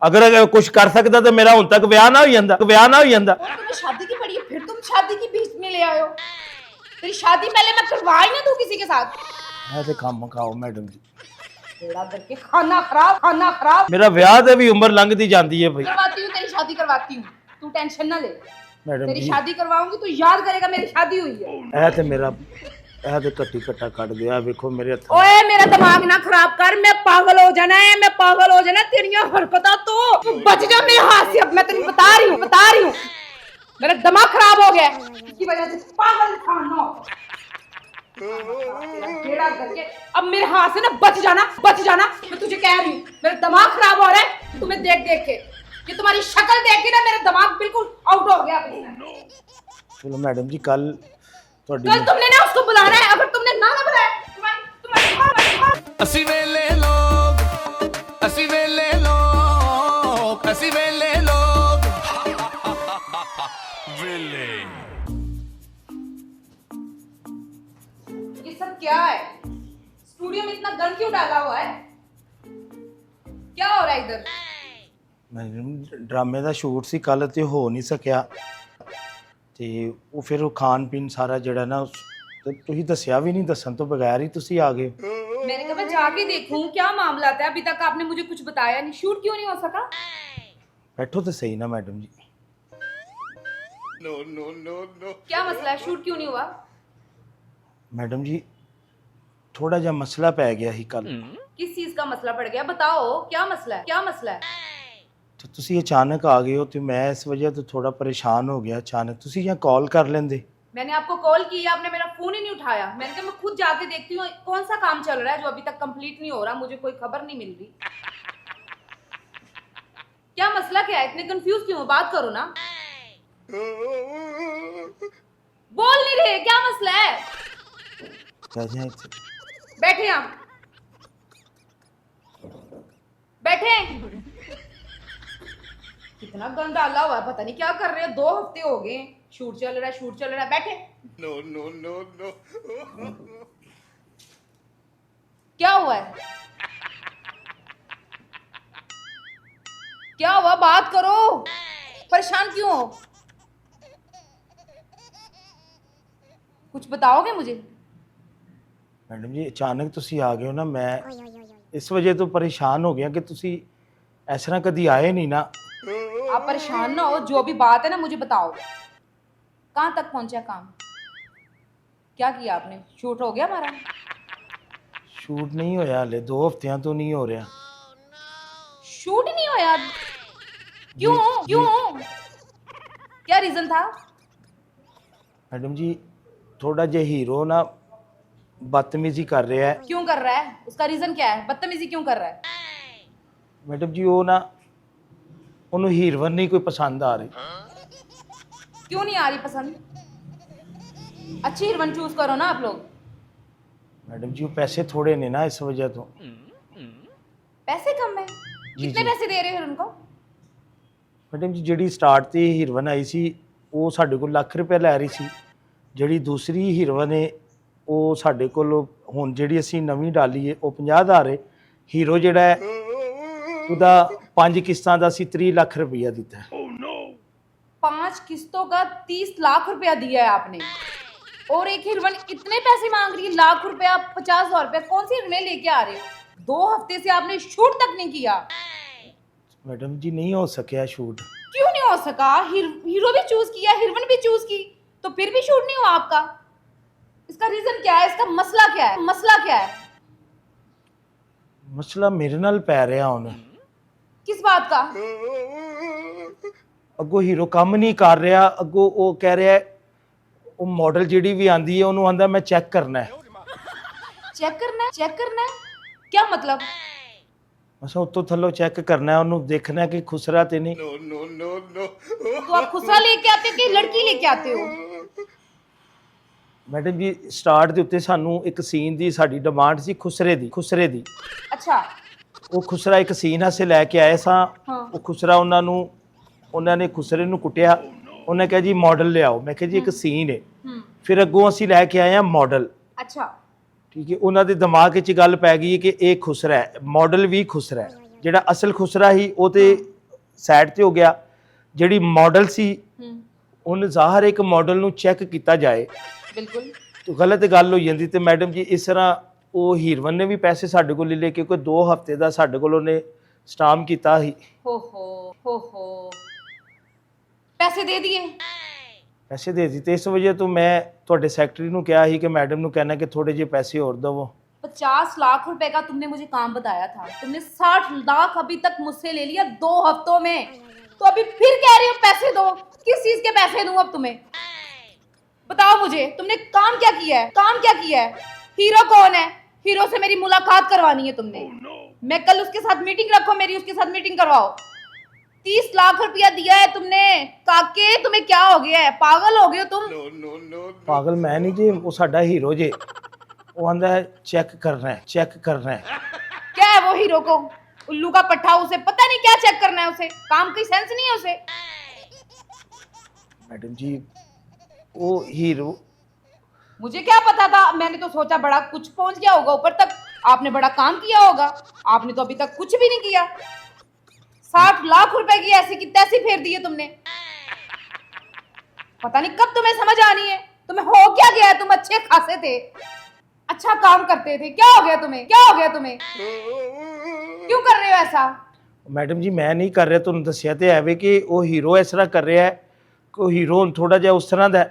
अगर कुछ कर सकता तो मेरा हुण तक ब्याह ना हो जांदा, ब्याह ना हो जांदा। तुम्हें शादी की पड़ी है, फिर तुम शादी की बीच में ले आए हो। तेरी शादी पहले मैं करवा ही ना दूं किसी के साथ। ऐसे काम खाओ मैडम जी, बेड़ा करके खाना खराब, खाना खराब। मेरा ब्याह ते भी उम्र लंघदी जांदी है भाई। करवाती हूँ, तेरी शादी करवाती हूँ, तू टेंशन ना ले। मैडम तेरी जी शादी करवाऊंगी तो याद करेगा मेरी शादी हुई है। ऐ ते मेरा ऐ ते कट्टी कट्टा कट गया, देखो मेरे हथ। ओए मेरा दिमाग ना खराब कर, मैं पागल हो जाना है, मैं पागल हो जाना। तेरियां हरकतां तो बच जा मेरे हाथ से। अब मैं तेरी बता रही हूँ मेरा दिमाग खराब हो गया इसकी वजह से। पागल इंसान हो बेड़ा करके। अब मेरे हाथ से ना बच जाना, मैं तुझे कह रही हूँ। मेरा दिमाग खराब हो रहा है तुम्हें देख देख के। ये तुम्हारी शक्ल देख के ना मेरा दिमाग बिल्कुल आउट हो गया। चलो मैडम जी कल कल तुमने ना उसको बुलाना है, अगर तुमने ना बुलाया तुम्हारी ਅਸੀਂ ਵੇਲੇ ਲੋਗ ਅਸੀਂ ਵੇਲੇ ਲੋਗ ਅਸੀਂ ਵੇਲੇ ਲੋਗ ਵੇਲੇ। ये सब क्या है? स्टूडियो में इतना गन क्यों डाला हुआ है? क्या हो रहा है इधर? मैडम ड्रामे ਦਾ ਸ਼ੂਟ ਸੀ ਕੱਲ ਤੇ ਹੋ ਨਹੀਂ ਸਕਿਆ ਤੇ ਉਹ ਫਿਰ ਉਹ ਖਾਣ ਪੀਣ ਸਾਰਾ ਜਿਹੜਾ ਨਾ ਤੁਸੀਂ ਦੱਸਿਆ ਵੀ ਨਹੀਂ, ਦੱਸਣ ਤੋਂ ਬਗੈਰ ਹੀ ਤੁਸੀਂ ਆ ਗਏ। मैंने कहा मैं जाके देखूं क्या मामला था। अभी तक आपने मुझे कुछ बताया नहीं। शूट क्यों नहीं हो सका? बैठो तो सही ना madam ji. No no no no. क्या मसला है? शूट क्यों नहीं हुआ? मैडम जी थोड़ा जा मसला पै गया ही कल। किस चीज का मसला पड़ गया? बताओ क्या मसला है, क्या मसला है? तो तुसी अचानक आ गए हो तो मैं इस वजह तो थोड़ा परेशान हो गया। अचानक तुसी यहाँ कॉल कर लेंदे। मैंने आपको कॉल की, आपने मेरा फोन ही नहीं उठाया। मैंने कहा मैं खुद जाके देखती हूँ कौन सा काम चल रहा है जो अभी तक कंप्लीट नहीं हो रहा। मुझे कोई खबर नहीं मिल रही। क्या मसला क्या है? इतने कंफ्यूज क्यों हो? बात करो ना। बोल नहीं रहे, क्या मसला है? बैठे आप, बैठे। कितना गंदा डाला हुआ है, पता नहीं क्या कर रहे हो। 2 हफ्ते हो गए शूट चल रहा है, बैठे। No no no no. क्या हुआ है? क्या हुआ? बात करो। परेशान क्यों हो? कुछ बताओगे मुझे? मैडम जी अचानक तुसी आ गए हो ना, मैं इस वजह तो परेशान हो गया कि तुसी ऐसा ना कभी आए नहीं ना। आप परेशान ना हो, जो भी बात है ना मुझे बताओ। कहाँ तक पहुंचा काम? क्या किया आपने? शूट हो गया हमारा? शूट नहीं होया हाले, 2 हफ्तियां तो नहीं हो रहा। शूट नहीं होया? क्यों क्यों? क्या रीजन था? मैडम जी थोड़ा जे हीरो ना बदतमीजी कर रहा है। क्यों कर रहा है? उसका रीजन क्या है? बदतमीजी क्यों कर रहा है? मैडम जी वो ना उन्होंने हीरोइन नहीं कोई पसंद आ रही। क्यों नहीं आ रही पसंद? अच्छी हीरोइन चूज करो ना आप लोग। मैडम जी वो पैसे थोड़े ने ना, इस वजह तो। पैसे कम है? कितने पैसे दे रहे हो हीरोइन को? मैडम जी ਜਿਹੜੀ ਸਟਾਰਟ ਤੇ ਹੀਰੋਇਨ ਆਈ ਸੀ ਉਹ ਸਾਡੇ ਕੋਲ ਲੱਖ ਰੁਪਏ ਲੈ ਰਹੀ ਸੀ। ਜਿਹੜੀ ਦੂਸਰੀ ਹੀਰੋਇਨ ਹੈ ਉਹ ਸਾਡੇ ਕੋਲ ਹੁਣ ਜਿਹੜੀ ਅਸੀਂ ਨਵੀਂ ਡਾਲੀ ਹੈ ਉਹ 50,000 ਹੈ। ਹੀਰੋ ਜਿਹੜਾ ਹੈ ਉਹਦਾ 5 ਕਿਸ਼ਤਾਂ ਦਾ ਅਸੀਂ 30 ਲੱਖ ਰੁਪਇਆ ਦਿੱਤਾ ਹੈ। 5 किस्तों का 30 लाख रुपया दिया है आपने, और एक हीरोइन इतने पैसे मांग रही है, लाख रुपया, 50,000 रुपया। कौन सी हीरोइन लेके आ रहे हो? 2 हफ्ते से आपने शूट तक नहीं किया। मैडम जी नहीं हो सकिया शूट। क्यों नहीं हो सका? हीरो भी चूज किया, हीरोइन भी चूज की, तो फिर भी शूट नहीं हुआ आपका। इसका रीजन क्या है? इसका मसला क्या है? मसला क्या है? मसला मेरे नाल पै रहा हुण। किस बात का? ਅੱਗੋਂ ਹੀਰੋ ਕੰਮ ਨਹੀਂ ਕਰ ਰਿਹਾ। ਅੱਗੋਂ ਉਹ ਕਹਿ ਰਿਹਾ ਉਹ ਮਾਡਲ ਜਿਹੜੀ ਵੀ ਆਂਦੀ ਹੈ ਉਹਨੂੰ ਆਂਦਾ ਮੈਂ ਚੈੱਕ ਕਰਨਾ ਹੈ। चेक करना है? चेक करना है? क्या मतलब? ਅੱਛਾ ਉੱਤੋਂ ਥੱਲੋਂ ਚੈੱਕ ਕਰਨਾ ਹੈ, ਉਹਨੂੰ ਦੇਖਣਾ ਕਿ ਖੁਸਰਾ ਤੇ ਨਹੀਂ। No no no no. तो आप खुसरा लेके आते हो कि लड़की लेके आते हो? मैडम जी स्टार्ट ਦੇ ਉੱਤੇ ਸਾਨੂੰ ਇੱਕ ਸੀਨ ਦੀ ਸਾਡੀ ਡਿਮਾਂਡ ਸੀ ਖੁਸਰੇ ਦੀ। अच्छा। ਉਹ ਖੁਸਰਾ ਇੱਕ ਸੀਨ ਅਸੀਂ ਲੈ ਕੇ ਆਏ ਸਾਂ। ਹਾਂ। ਉਹ ਖੁਸਰਾ ਉਹਨਾਂ ਨੇ ਖੁਸਰੇ ਨੂੰ ਕੁੱਟਿਆ। ਉਹਨੇ ਕਿਹਾ ਜੀ ਮਾਡਲ ਲਿਆਓ। ਮੈਂ ਕਿਹਾ ਜੀ ਇੱਕ ਸੀਨ ਹੈ। ਫਿਰ ਅੱਗੋਂ ਅਸੀਂ ਲੈ ਕੇ ਆਏ ਹਾਂ ਮਾਡਲ। अच्छा। ਠੀਕ ਹੈ, ਉਹਨਾਂ ਦੇ ਦਿਮਾਗ 'ਚ ਗੱਲ ਪੈ ਗਈ ਕਿ ਇਹ ਖੁਸਰਾ ਹੈ, ਮਾਡਲ ਵੀ ਖੁਸਰਾ ਹੈ। ਜਿਹੜਾ ਅਸਲ ਖੁਸਰਾ ਸੀ ਉਹ ਤੇ ਸਾਈਡ ਤੇ ਹੋ ਗਿਆ। ਜਿਹੜੀ ਮਾਡਲ ਸੀ हम्म, ਉਹਨੇ ਜ਼ਾਹਰ ਇੱਕ ਮਾਡਲ ਨੂੰ ਚੈੱਕ ਕੀਤਾ ਜਾਏ बिल्कुल। ਤਾਂ ਗਲਤ ਗੱਲ ਹੋ ਜਾਂਦੀ। ਤੇ ਮੈਡਮ ਜੀ ਇਸ ਤਰ੍ਹਾਂ ਉਹ ਹੀਰਵਨ ਨੇ ਵੀ ਪੈਸੇ ਸਾਡੇ ਕੋਲ ਲੈ ਕੇ, ਕਿਉਂਕਿ 2 ਹਫ਼ਤੇ ਦਾ ਸਾਡੇ ਕੋਲ ਉਹਨੇ ਸਟਾਮ ਕੀਤਾ ਸੀ। हो पैसे दे दिए? ਪੈਸੇ ਦੇ ਦਿੱਤੇ। ਇਸ ਵਜ੍ਹਾ ਤੋਂ ਮੈਂ ਤੁਹਾਡੇ ਸੈਕਟਰੀ ਨੂੰ ਕਿਹਾ ਸੀ ਕਿ ਮੈਡਮ ਨੂੰ ਕਹਿਣਾ ਕਿ ਥੋੜੇ ਜਿਹੇ ਪੈਸੇ ਹੋਰ ਦੇਵੋ। 50 लाख रुपए का तुमने मुझे काम बताया था, तुमने 60 लाख अभी तक मुझसे ले लिया 2 हफ्तों में, तो अभी फिर कह रही हो पैसे दो। किस चीज के पैसे दूं अब तुम्हें? बताओ मुझे, तुमने काम क्या किया है? काम क्या किया है? हीरो कौन है? हीरो से मेरी मुलाकात करवानी है तुमने। मैं कल उसके साथ मीटिंग रखो, मेरी उसके साथ मीटिंग करवाओ। 30 लाख रुपया दिया है तुमने। काके तुम्हें क्या हो गया है? पागल हो गए हो तुम? ਪਾਗਲ ਮੈਂ ਨਹੀਂ ਜੀ, ਉਹ ਸਾਡਾ ਹੀਰੋ ਜੇ। ਉਹ ਆਂਦਾ ਹੈ ਚੈੱਕ ਕਰਨਾ ਹੈ, ਚੈੱਕ ਕਰਨਾ ਹੈ। क्या है वो हीरो को? उल्लू का पट्टा, उसे पता नहीं क्या चेक करना है, उसे काम की सेंस नहीं है उसे। मैडम जी वो हीरो, मुझे क्या पता था, मैंने तो सोचा बड़ा कुछ पहुंच गया होगा ऊपर तक, आपने बड़ा काम किया होगा। आपने तो अभी तक कुछ भी नहीं किया। 60 लाख रुपए की ऐसी की तैसी फेर दी है तुमने। पता नहीं कब तुम्हें समझ आनी है। तुम्हें हो क्या गया है? तुम अच्छे खासे थे, अच्छा काम करते थे, क्या हो गया तुम्हें? क्या हो गया तुम्हें? क्यों कर रहे हो ऐसा? मैडम जी मैं नहीं कर रहा, ਤੁਹਾਨੂੰ ਦੱਸਿਆ ਤੇ ਐਵੇਂ ਕਿ ਉਹ ਹੀਰੋ ਇਸ ਤਰ੍ਹਾਂ ਕਰ ਰਿਹਾ ਹੈ ਕਿ ਉਹ ਹੀਰੋ ਹੁਣ ਥੋੜਾ ਜਿਹਾ ਉਸ ਤਰ੍ਹਾਂ ਦਾ ਹੈ,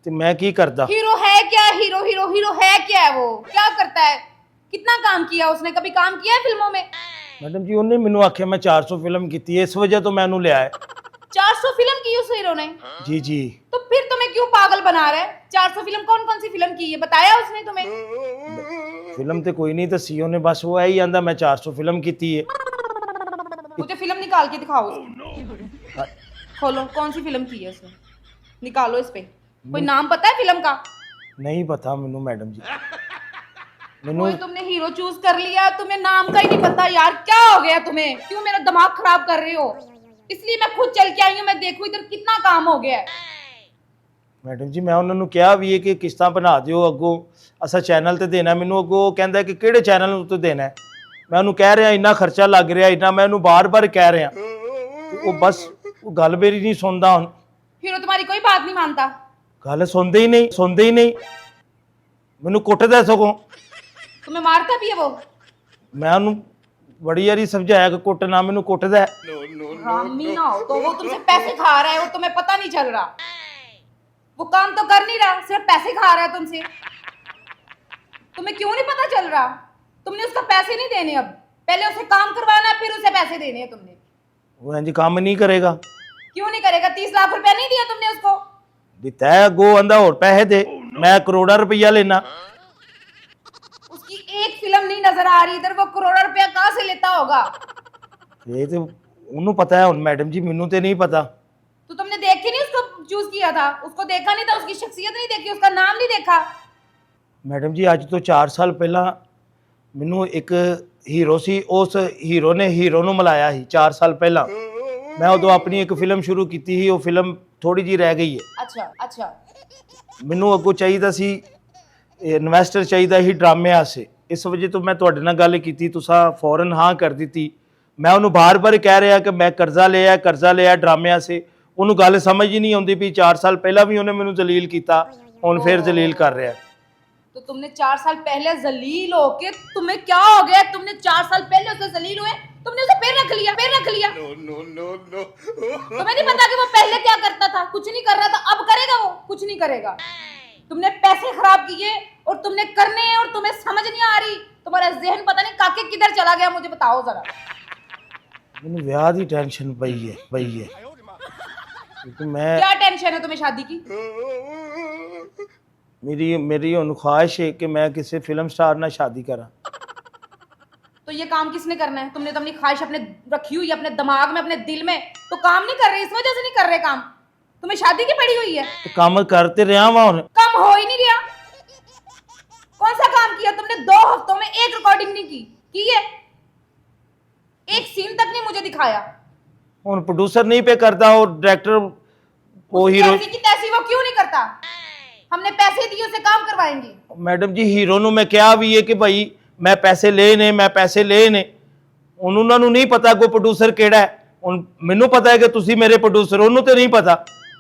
ਤੇ ਮੈਂ ਕੀ ਕਰਦਾ। हीरो है क्या? हीरो हीरो हीरो है क्या? है वो क्या करता है? कितना काम किया उसने? कभी काम किया है फिल्मों में? मैडम जी ਉਹਨੇ ਮੈਨੂੰ ਆਖਿਆ ਮੈਂ 400 ਫਿਲਮ ਕੀਤੀ ਹੈ, ਇਸ ਵਜ੍ਹਾ ਤੋਂ ਮੈਂ ਉਹਨੂੰ ਲਿਆ ਹੈ। 400 फिल्म की उस हीरो ने? जी जी। तो फिर तुम्हें क्यों पागल बना रहा है? 400 फिल्म कौन कौन सी फिल्म की है बताया उसने तुम्हें? फिल्म तो कोई नहीं दसी ਉਹਨੇ, बस वो यही आंदा मैं 400 फिल्म ਕੀਤੀ है। मुझे फिल्म निकाल के दिखाओ उसकी। खोलो, कौन सी फिल्म की है उसने? निकालो इस पे। कोई नाम पता है फिल्म का? नहीं पता मैनू मैडम जी। मैनू कोई तुमने हीरो चूज कर लिया, तुम्हें नाम का ही नहीं पता। यार क्या हो गया तुम्हें? क्यों मेरा दिमाग खराब कर रहे हो? इसलिए मैं खुद चल के आई हूँ, मैं देखूं इधर कितना काम हो गया है। मैडम जी मैं उन्होंने कहा भी है कि किस्तां बना दिओ, अगों असा चैनल ते देना। मैनू अगों कहंदा कि किहड़े चैनल उत्ते देना है। मैं उन्होंने कह रहा इन्ना खर्चा लग रहा, इन्ना मैं उन्होंने बार-बार कह रहा, वो बस वो गल मेरी नहीं सुनता। हुण हीरो तुम्हारी कोई बात नहीं मानता। गल सुनते ही नहीं, सुनते ही नहीं। मैनू कुटदा सगों। तुम्हें मारता भी है वो? मैं उन्होंने बड़ी यारी समझाया कि कुटना, मैनू कुटदा है। हरामी ना हो तो वो तुमसे पैसे खा रहा है, वो तुम्हें पता नहीं चल रहा। वो काम तो कर नहीं रहा, सिर्फ पैसे खा रहा है तुमसे। तुम्हें क्यों नहीं पता चल रहा? तुमने उसका पैसे नहीं देने, अब पहले उसे काम करवाना, फिर उसे पैसे देने हैं तुमने। वो इंज काम नहीं करेगा। क्यों नहीं करेगा? 30 लाख रुपया नहीं दिया तुमने उसको? दिता है, अगों आंदा और पैसे दे, मैं करोड़ा रुपया लेना। उसकी एक फिल्म नहीं नजर आ रही इधर, वो करोड़ा रुपया कहाँ से लेता होगा? ये तो उन्होंने पता है। हुण मैडम जी मैनू तो नहीं पता। तो तुमने देख के नहीं उसको चूज किया था? उसको देखा नहीं था, उसकी शख्सियत नहीं देखी, उसका नाम नहीं देखा? मैडम जी अज तो 4 साल पहला मैनू एक हीरो सी, उस हीरो ने हीरो नू मिलाया ही 4 साल पहला। मैं उदों अपनी एक फिल्म शुरू की थी, वो फिल्म थोड़ी जी रह गई है। अच्छा अच्छा। मैनू अगों चाहिदा सी इन्वेस्टर चाहिदा ही ड्रामे आसे, इस वजह तो मैं तुहाडे नाल गल कीती, तुसां फौरन हाँ कर दी। मैं उन्होंने बार-बार कह रहा कि मैं कर्जा लिया ड्रामे आसे। उन्होंने गल समझ ही नहीं आती भी 4 साल पहला भी उन्हें मैनू जलील किया, हुण फिर जलील कर रहा। तो तुमने 4 साल पहले जलील होके तुम्हें क्या हो गया? तुमने 4 साल पहले उससे जलील हुए, तुमने उसे फिर रख लिया, फिर रख लिया। तुम्हें नहीं पता कि वो पहले क्या करता था? कुछ नहीं कर रहा था, अब करेगा वो? कुछ नहीं करेगा। तुमने पैसे खराब किए और तुमने करने हैं और तुम्हें समझ नहीं आ रही। तुम्हारा जहन पता नहीं काके किधर चला गया, मुझे बताओ जरा। मैनू ब्याह की टेंशन पई है क्योंकि मैं, क्या टेंशन है तुम्हें शादी की? मेरी हुण ख्वाहिश है कि मैं किसी फिल्म स्टार नाल शादी करा। तो ये काम किसने करना है? तुमने तो अपनी ख्वाहिश अपने रखी हुई है अपने दिमाग में, अपने दिल में, तो काम नहीं कर रहे, इस वजह से नहीं कर रहे काम। तुम्हें शादी की पड़ी हुई है, तो काम करते रहा वा हुण। काम हो ही नहीं रहा। कौन सा काम किया तुमने? 2 हफ्तों में एक रिकॉर्डिंग नहीं की है, एक सीन तक नहीं मुझे दिखाया। हुण प्रोड्यूसर नहीं पे करता और डायरेक्टर वो हीरो की तैसी वो क्यों नहीं करता? हमने पैसे दिए, उसे काम करवाएंगे। मैडम जी हीरो नू मैं कहा भी है कि भाई मैं पैसे ले ने, मैं पैसे ले ने। उन्होंने नहीं पता कोई प्रोड्यूसर केड़ा है, ਹੁਣ ਮੈਨੂੰ ਪਤਾ है कि ਤੁਸੀਂ ਮੇਰੇ प्रोड्यूसर ਉਹਨੂੰ ਤੇ नहीं पता।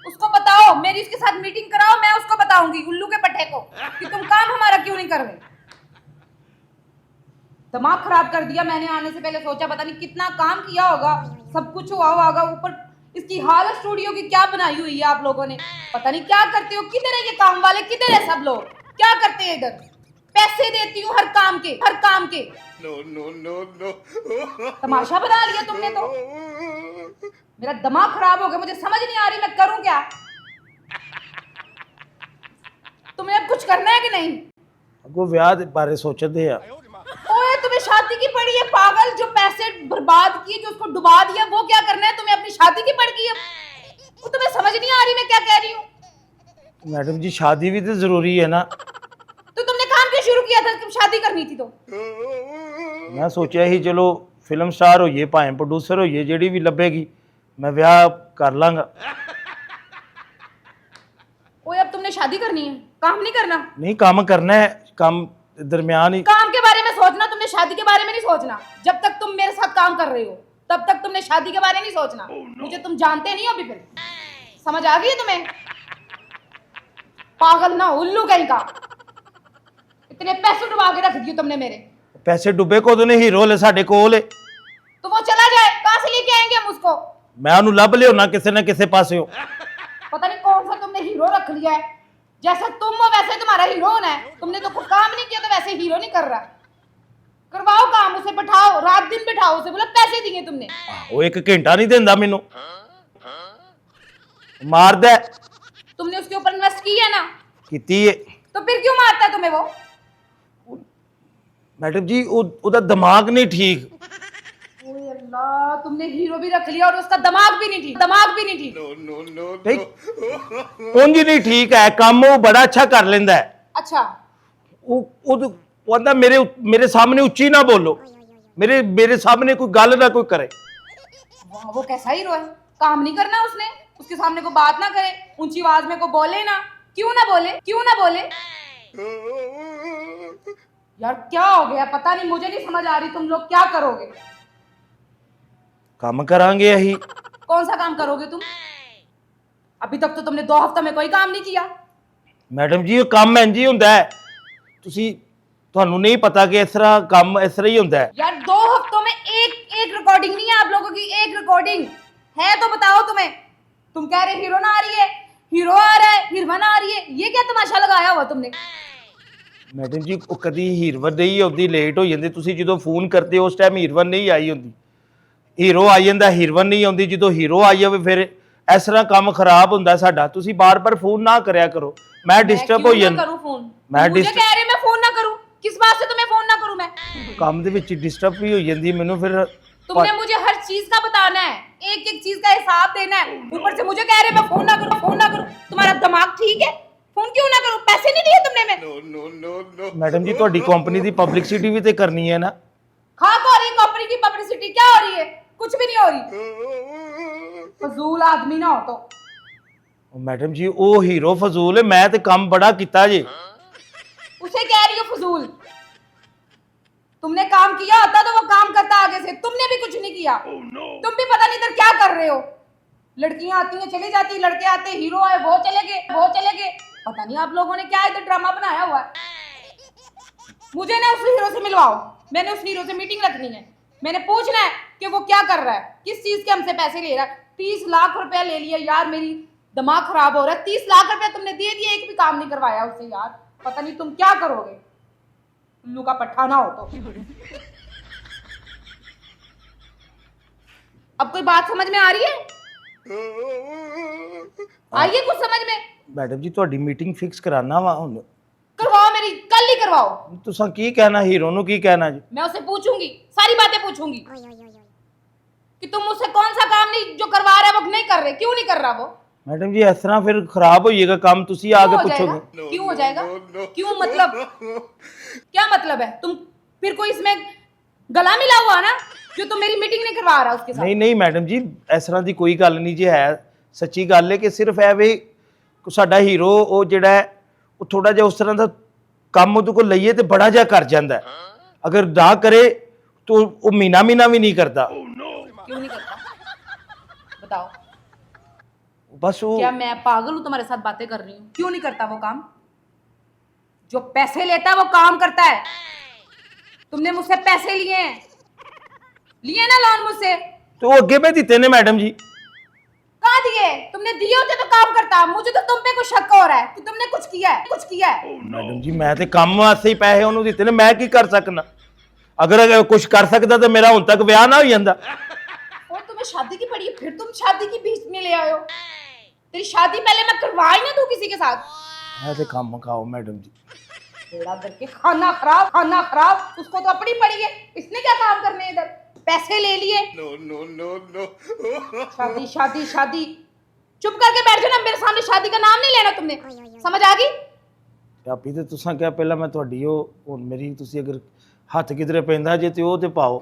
उसको बताओ, मेरी उसके साथ मीटिंग कराओ, मैं उसको बताऊंगी उल्लू के पट्टे को कि तुम काम हमारा क्यों नहीं कर रहे। दिमाग खराब कर दिया मैंने, आने से पहले सोचा पता नहीं कितना काम किया होगा, सब कुछ हुआ होगा, ऊपर इसकी हालत स्टूडियो की क्या बनाई हुई है आप लोगों ने, पता नहीं क्या करते हो, किधर है ये काम वाले, किधर है सब लोग, क्या करते हैं इधर, पैसे देती हूँ हर काम के, हर काम के। नो नो नो नो तमाशा बना लिया तुमने तो, मेरा दिमाग खराब हो गया, मुझे समझ नहीं आ रही मैं करूं क्या। तुम्हें अब कुछ करना है कि नहीं? अगो ਵਿਆਹ ਦੇ ਬਾਰੇ ਸੋਚਦੇ ਆ। ओए तुम्हें शादी की पड़ी है पागल, जो पैसे बर्बाद किए, जो उसको डुबा दिया, वो क्या करना है तुम्हें? अपनी शादी की पड़ गई है, वो तुम्हें समझ नहीं आ रही मैं क्या कह रही हूँ। मैडम जी शादी भी तो जरूरी है ना। तो तुमने काम क्यों शुरू किया था जब शादी करनी थी? तो मैं सोचा ही चलो फिल्म स्टार होइए भाएं प्रोड्यूसर होइए ਜਿਹੜੀ ਵੀ ਲੱਭੇਗੀ मैं ਵਿਆਹ कर लांगा। ओए अब तुमने शादी करनी है, काम नहीं करना। नहीं काम करना है, काम दरमियान ही। काम के बारे में सोचना, तुमने शादी के बारे में नहीं सोचना। जब तक तुम मेरे साथ काम कर रहे हो तब तक तुमने शादी के बारे में नहीं सोचना। मुझे तुम जानते नहीं हो अभी, फिर समझ आ गई है तुम्हें? पागल ना उल्लू कहीं का, इतने पैसे डुबा के रख दिए तुमने मेरे। पैसे डुबे को तो नहीं, हीरो ले साडे कोल है। तो वो चला जाए, कहां से लेके आएंगे हम उसको? मैं उन्हें लभ लिया किसी न किसी पासे हो। पता नहीं कौन सा तुमने हीरो रख लिया है, जैसा तुम हो वैसे तुम्हारा हीरो होना है। तुमने तो कोई काम नहीं किया तो वैसे हीरो नहीं कर रहा। करवाओ काम, उसे बैठाओ, रात दिन बैठाओ उसे, बोला पैसे दिए तुमने। वो एक घंटा नहीं देंदा मैनू, मारदा है। तुमने उसके ऊपर इन्वेस्ट की है ना, कीती है। तो फिर क्यों मारता है तुम्हें वो? मैडम जी ਉਹਦਾ ਦਿਮਾਗ नहीं ठीक। ओए अल्लाह, तुमने हीरो भी रख लिया और उसका दिमाग भी नहीं ठीक, दिमाग भी नहीं ठीक। नो नो नो ठीक ਉਂਝ ही नहीं ठीक है, काम वो बड़ा अच्छा कर लेंदा है। अच्छा, ਉਹ ਕਹਿੰਦਾ ਮੇਰੇ सामने ਉੱਚੀ ना बोलो, मेरे सामने कोई गल ना कोई करे। वाह वो कैसा हीरो है, काम नहीं करना उसने, उसके सामने को बात ना करे, ऊंची आवाज में को बोले ना, क्यों ना बोले, क्यों ना बोले? यार क्या हो गया पता नहीं, मुझे नहीं समझ आ रही तुम लोग क्या करोगे। काम करांगे यही। कौन सा काम करोगे तुम? अभी तक तो तुमने 2 हफ्ते में कोई काम नहीं किया। मैडम जी काम इंज ही हुंदा है, ਤੁਸੀਂ ਤੁਹਾਨੂੰ नहीं पता कि इस तरह काम इस तरह ही हुंदा है। यार 2 हफ्तों में एक रिकॉर्डिंग नहीं है आप लोगों की, एक रिकॉर्डिंग है तो बताओ तुम्हें। तुम कह रहे हीरो ना आ रही है, हीरो आ रहा है, हीरोइन आ रही है, ये क्या तमाशा लगाया हुआ तुमने? मैडम जी ਉਹ ਕਦੀ ਹੀਰੋਇਨ ਨਹੀਂ ਆਉਂਦੀ, ਲੇਟ ਹੋ ਜਾਂਦੀ। ਤੁਸੀਂ ਜਦੋਂ ਫੋਨ ਕਰਦੇ ਹੋ ਉਸ ਟਾਈਮ ਹੀਰੋਇਨ ਨਹੀਂ ਆਈ ਹੁੰਦੀ, ਹੀਰੋ ਆ ਜਾਂਦਾ, ਹੀਰੋਇਨ ਨਹੀਂ ਆਉਂਦੀ। ਜਦੋਂ ਹੀਰੋ ਆ ਜਾਵੇ ਫਿਰ ਇਸ ਤਰ੍ਹਾਂ ਕੰਮ ਖਰਾਬ ਹੁੰਦਾ ਸਾਡਾ। ਤੁਸੀਂ ਬਾਰ-ਬਾਰ ਫੋਨ ਨਾ ਕਰਿਆ ਕਰੋ, मैं डिस्टर्ब हो ਜਾਂਦਾ। करूं फोन? मैं मुझे कह रहे मैं फोन ना करूं, किस बात से तुम्हें फोन ना करूं मैं? ਕੰਮ ਦੇ ਵਿੱਚ डिस्टर्ब भी हो ਜਾਂਦੀ ਮੈਨੂੰ ਫਿਰ। तुमने मुझे हर चीज का बताना है, एक एक चीज का हिसाब देना है, ऊपर से मुझे कह रहे मैं फोन ना करूं, फोन ना करूं। तुम्हारा दिमाग ठीक है? फोन क्यों ना करूं? पैसे नहीं दिए तुमने मैं। No no no no madam ji ਤੁਹਾਡੀ ਕੰਪਨੀ ਦੀ ਪਬਲਿਸਿਟੀ भी तो करनी है ना। हाँ तो हो रही है कंपनी की पब्लिसिटी, क्या हो रही है? कुछ भी नहीं हो रही, फजूल आदमी ना हो तो। मैडम जी वो हीरो फजूल है, मैं तो काम बड़ा किया जी। उसे कह रही हो फजूल? तुमने काम किया होता तो वो काम करता आगे से, तुमने भी कुछ नहीं किया। तुम भी पता नहीं इधर क्या कर रहे हो। लड़कियां आती हैं चली जाती हैं, लड़के आते हैं, हीरो आए वो चले गए, वो चले गए। पता नहीं आप लोगों ने क्या इधर ड्रामा बनाया हुआ है। मुझे ना उस हीरो से मिलवाओ, मैंने उस हीरो से मीटिंग रखनी है। मैंने पूछना है कि वो क्या कर रहा है, किस चीज के हमसे पैसे ले रहा है। 30 लाख रुपया ले लिया यार, मेरी दिमाग खराब हो रहा है। 30 लाख रुपया तुमने दे दिए, एक भी काम नहीं करवाया उससे यार। पता नहीं तुम क्या करोगे, उल्लू का पट्टा ना हो तो। अब कोई बात समझ में आ रही है? आइए कुछ समझ में। मैडम जी ਤੁਹਾਡੀ मीटिंग फिक्स कराना वा हुन। करवाओ मेरी, कल ही करवाओ। तुसा की कहना, हीरो नु की कहना जी? मैं उसे पूछूंगी, सारी बातें पूछूंगी कि तुम मुझसे कौन सा काम नहीं जो करवा रहे वो नहीं कर रहे, क्यों नहीं कर रहा वो? मैडम जी इस तरह फिर खराब हो जाएगा काम, तुसी आगे क्यों हो पूछोगे। जाएगा? क्यों हो जाएगा? क्यों मतलब क्या मतलब है? तुम फिर कोई इसमें गला मिला हुआ ना जो तुम मेरी मीटिंग नहीं करवा रहा उसके साथ? नहीं नहीं मैडम जी इस तरह की कोई गल नहीं जी, है सच्ची गल है कि सिर्फ है वे साडा हीरो वो जिहड़ा है वो थोड़ा जिहा उस तरह का काम ਉਹਦੇ ਕੋਲ ਲਈਏ ਤੇ बड़ा जिहा कर जाता है, अगर ना करे तो वो महीना भी नहीं करता। क्यों नहीं करता? बताओ, बस वो क्या मैं पागल हूं तुम्हारे साथ बातें कर रही हूँ? क्यों नहीं करता वो काम? जो पैसे लेता है वो काम करता है। तुमने मुझसे पैसे लिए हैं, लिए ना लोन मुझसे? तो अगे पे दिते ने मैडम जी। कहाँ दिए? तुमने दिए होते तो काम करता। मुझे तो तुम पे कुछ शक हो रहा है कि तुमने कुछ किया है, कुछ किया है। मैडम जी मैं ते काम वास्ते ही पैसे ਉਹਨੂੰ ਦਿੱਤੇ ਨੇ, मैं की कर सकना? अगर कुछ कर सकता तो मेरा हुण तक ਵਿਆਹ ना हो ਜਾਂਦਾ। और तुम्हें शादी की पड़ी है, फिर तुम शादी की बीच में ले आए हो। तेरी शादी पहले मैं करवा ही ना दूं किसी के साथ। मैं ते काम मकाओ मैडम जी। बेड़ा करके खाना खराब, उसको तो अपनी पड़ी है। इसने क्या काम करने इधर? पैसे ले लिए। नो नो नो नो शादी शादी शादी, चुप करके बैठ जाओ ना, मेरे सामने शादी का नाम नहीं लेना तुमने, समझ आ गई? ਆਪੀ ਤੇ ਤੁਸੀਂ ਕਿਹਾ ਪਹਿਲਾਂ ਮੈਂ ਤੁਹਾਡੀ ਉਹ ਹੁਣ ਮੇਰੀ ਤੁਸੀਂ ਅਗਰ ਹੱਥ ਕਿਧਰੇ ਪੈਂਦਾ ਜੇ ਤੇ ਉਹ ਤੇ ਪਾਓ।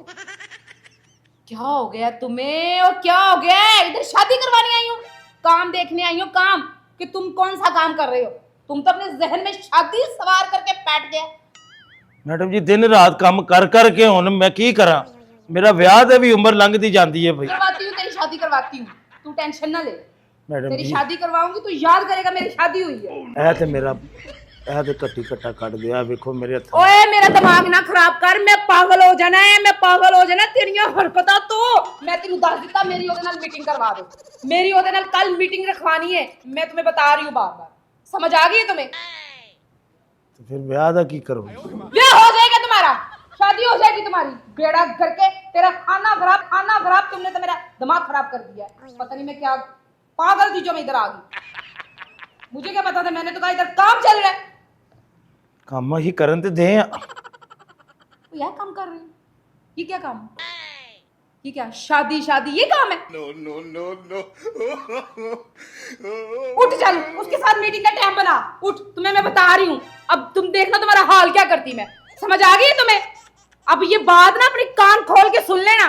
क्या हो गया तुम्हें? और क्या हो गया? इधर शादी करवाने आई हूँ, काम देखने आई हूँ, काम कि तुम कौन सा काम कर रहे हो? तुम तो अपने जहन में शादी सवार करके बैठ गए। मैडम जी दिन रात काम कर करके ਹੁਣ मैं की करा? मेरा ਵਿਆਹ ਤੇ ਵੀ ਉਮਰ ਲੰਘਦੀ ਜਾਂਦੀ ਹੈ भाई। करवाती हूँ, तेरी शादी करवाती हूँ, तू टेंशन ना ले। मैडम तेरी जी शादी करवाऊंगी तो याद करेगा मेरी शादी हुई है। ਇਹ ਤੇ ਮੇਰਾ ਇਹ ਤੇ ਕੱਟੀ ਕੱਟਾ ਕੱਢ ਗਿਆ ਵੇਖੋ ਮੇਰੇ ਹੱਥ। ओए मेरा दिमाग ना खराब कर, मैं पागल हो जाना है, मैं पागल हो जाना। तेरियां हरकतां तो मैं तेनू दस दिता, मेरी ओदे नाल मीटिंग करवा दो। मेरी ओदे नाल कल मीटिंग रखवानी है, मैं तुम्हें बता रही हूँ बार बार। समझ आ गई है तुम्हें? तो फिर ਵਿਆਹ ਦਾ ਕੀ ਕਰੋਗੇ? ब्याह हो जाएगा तुम्हारा, शादी हो जाएगी तुम्हारी। बेड़ा करके तेरा खाना खराब, तुमने तो मेरा दिमाग खराब कर दिया है। पता नहीं मैं क्या पागल थी जो मैं इधर आ गई। मुझे क्या पता था? मैंने तो कहा इधर काम चल रहा है। ਕੰਮ ਹੀ ਕਰਨ ਤੇ ਦੇ ਆ। तो यार काम कर रही हूँ, ये क्या काम? ये क्या शादी ये काम है? नो नो नो नो उठ चल, उसके साथ मीटिंग का टाइम बना। उठ, तुम्हें मैं बता रही हूँ। अब तुम देखना तुम्हारा हाल क्या करती मैं। समझ आ गई है तुम्हें? अब ये बात ना अपने कान खोल के सुन लेना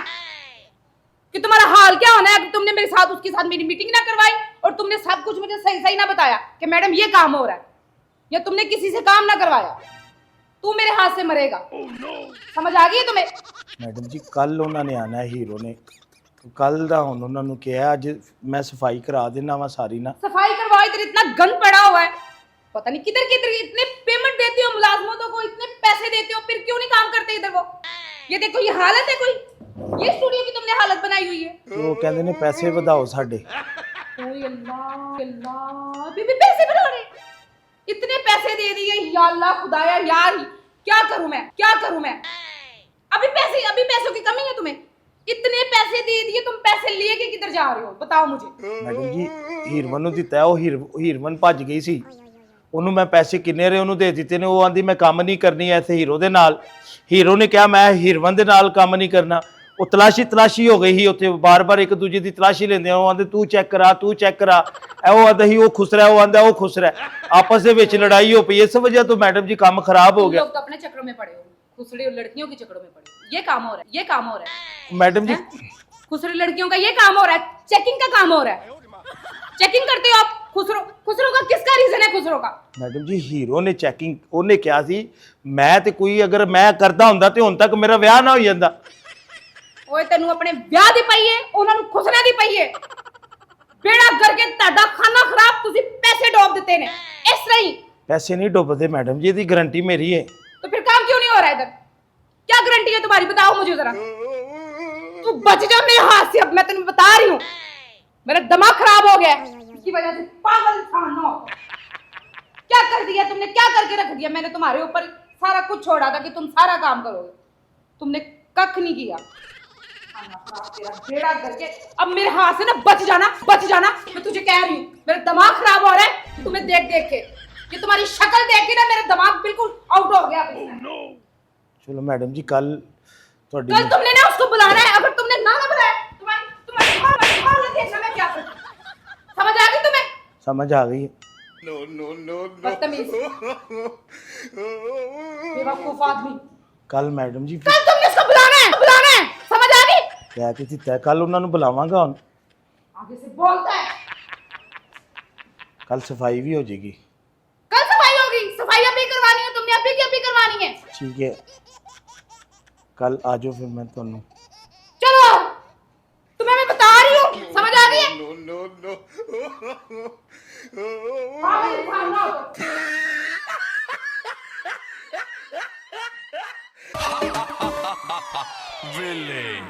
कि तुम्हारा हाल क्या होना है। तुमने मेरे साथ उसके साथ मेरी मीटिंग ना करवाई और तुमने सब कुछ मुझे सही ना बताया कि मैडम ये काम हो रहा है, या तुमने किसी से काम ना करवाया, तू मेरे हाथ से मरेगा। समझ आ गई है तुम्हें? ਮੈਡਮ ਜੀ ਕੱਲ ਉਹਨਾਂ ਨੇ ਆਣਾ ਹੀਰੋ ਨੇ, ਕੱਲ ਦਾ ਹੁਣ ਉਹਨਾਂ ਨੂੰ ਕਿਹਾ ਅੱਜ ਮੈਂ ਸਫਾਈ ਕਰਾ ਦੇਣਾ ਵਾ ਸਾਰੀ ਨਾ। सफाई करवाओ, इधर इतना गंद पड़ा हुआ है, पता नहीं किधर किधर इतने पेमेंट देते हो मुलाजमतों को, इतने पैसे देते हो, फिर क्यों नहीं काम करते इधर वो? ये देखो ये हालत है कोई, ये स्टूडियो की तुमने हालत बनाई हुई है। ਤੇ ਉਹ ਕਹਿੰਦੇ ਨੇ ਪੈਸੇ ਵਧਾਓ ਸਾਡੇ। ओए अल्लाह अल्लाह, अभी भी पैसे बढ़ा रहे, इतने पैसे दे दिए, या अल्लाह खुदाया यार, क्या करूं मैं? अभी पैसों की कमी है तुम्हें? इतने पैसे दे दिए, तुम पैसे लेके किधर जा रहे हो बताओ मुझे। ਮੈਡਮ ਜੀ ਹੀਰਵਨ ਨੂੰ ਦਿੱਤਾ, ਉਹ ਹੀਰਵਨ ਭੱਜ ਗਈ ਸੀ, ਉਹਨੂੰ ਮੈਂ ਪੈਸੇ ਕਿੰਨੇ ਰੇ ਉਹਨੂੰ ਦੇ ਦਿੱਤੇ ਨੇ। ਉਹ ਆਂਦੀ ਮੈਂ ਕੰਮ ਨਹੀਂ ਕਰਨੀ ਐਸੇ ਹੀਰੋ ਦੇ ਨਾਲ। ਹੀਰੋ ਨੇ ਕਿਹਾ ਮੈਂ ਹੀਰਵਨ ਦੇ ਨਾਲ ਕੰਮ ਨਹੀਂ ਕਰਨਾ। ਉਹ ਤਲਾਸ਼ੀ ਹੋ ਗਈ ਸੀ ਉੱਥੇ, ਬਾਰ-ਬਾਰ ਇੱਕ ਦੂਜੇ ਦੀ ਤਲਾਸ਼ੀ ਲੈਂਦੇ ਆ। ਉਹ ਆਂਦੇ ਤੂੰ ਚੈੱਕ ਕਰਾ ਉਹ ਆਂਦਾ ਸੀ ਉਹ ਖੁਸਰਾ, ਉਹ ਆਂਦਾ ਉਹ ਖੁਸਰਾ। ਆਪਸ ਦੇ ਵਿੱਚ ਲੜਾਈ ਹੋ ਪਈ, ਇਸ ਵਜ੍ਹਾ ਤੋਂ ਮੈਡਮ ਜੀ ਕੰਮ ਖਰਾਬ ਹੋ ਗਿਆ। लोग तो अपने चक्रों में पड़े हो, खुसरे और लड़कियों के चक्रों में पड़े हो। ये काम हो रहा है मैडम जी खुसरे लड़कियों का ये काम हो रहा है, चेकिंग का काम हो रहा है। चेकिंग करते हो आप। खुसरों का किसका रीजन है? खुसरों का ਮੈਡਮ ਜੀ ਹੀਰੋ ਨੇ ਚੈਕਿੰਗ, ਉਹਨੇ ਕਿਹਾ ਸੀ ਮੈਂ ਤੇ ਕੋਈ ਅਗਰ ਮੈਂ ਕਰਦਾ ਹੁੰਦਾ ਤੇ ਹੁਣ ਤੱਕ ਮੇਰਾ ਵਿਆਹ ਨਾ ਹੋ ਜਾਂਦਾ। ਓਏ ਤੈਨੂੰ ਆਪਣੇ ਵਿਆਹ ਦੀ ਪਈ ਏ, ਉਹਨਾਂ ਨੂੰ ਖੁਸਰੇ ਦੀ ਪਈ ਏ। ਬੇੜਾ ਕਰਕੇ ਤੁਹਾਡਾ ਖਾਣਾ ਖਰਾਬ, ਤੁਸੀਂ ਪੈਸੇ ਡੋਬ ਦਿੱਤੇ ਨੇ ਇਸ ਤਰ੍ਹਾਂ ਹੀ। ਪੈਸੇ ਨਹੀਂ ਡੁੱਬਦੇ ਮੈਡਮ ਜੀ, ਇਹਦੀ गारंटी मेरी है। तो फिर काम क्यों नहीं हो रहा है इधर? क्या गारंटी है तुम्हारी? बताओ मुझे जरा। तू बच जा मेरे हाथ से, अब मैं तेन बता रही हूँ। मेरा दिमाग खराब हो गया इसकी वजह से। पागल इंसान हो। क्या कर दिया तुमने? क्या करके रख दिया? मैंने तुम्हारे ऊपर सारा कुछ छोड़ा था कि तुम सारा काम करोगे, तुमने कख नहीं किया। तेरा बेड़ा करके अब मेरे हाथ से ना बच जाना। मैं तुझे कह रही हूँ, मेरा दिमाग खराब हो रहा है तुम्हें देख के। ये तुम्हारी शक्ल देख के ना मेरा दिमाग बिल्कुल आउट हो गया। चलो मैडम जी कल कल तुमने ना उसको बुलाना है, अगर तुमने ना बुलाया तुम्हारी हालत देखना मैं क्या करूं। समझ आ गई तुम्हें? समझ आ गई है। नो नो नो बदतमीज बेवकूफ आदमी। कल मैडम जी कल तुमने उसको बुलाना है, समझ आ गई? कहती थी तय कल उन्होंने बुलावांगा ਹੁਣ आगे से बोलता है। कल सफाई भी हो जाएगी। कल सफाई होगी, सफाई अभी करवानी है तुमने, अभी की अभी करवानी है। ठीक है कल आ जाओ फिर मैं ਤੁਹਾਨੂੰ चलो तुम्हें मैं बता रही हूँ, समझ आ गई है? Villain.